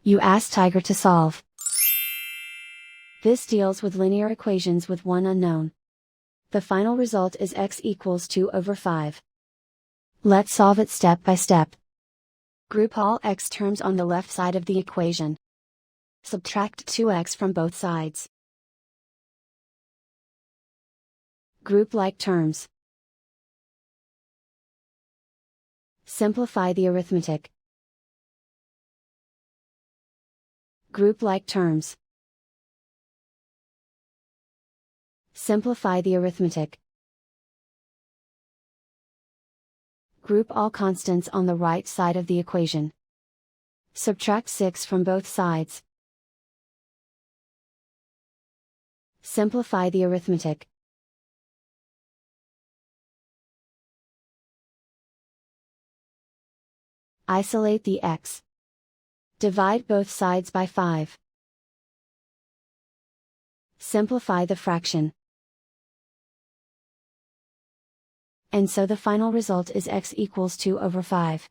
You ask Tiger to solve. This deals with linear equations with one unknown. The final result is x equals 2 over 5. Let's solve it step by step. Group all x terms on the left side of the equation. Subtract 2x from both sides. Group like terms. Simplify the arithmetic. Group like terms. Simplify the arithmetic. Group all constants on the right side of the equation. Subtract 6 from both sides. Simplify the arithmetic. Isolate the x. Divide both sides by 5. Simplify the fraction. And so the final result is x equals 2 over 5.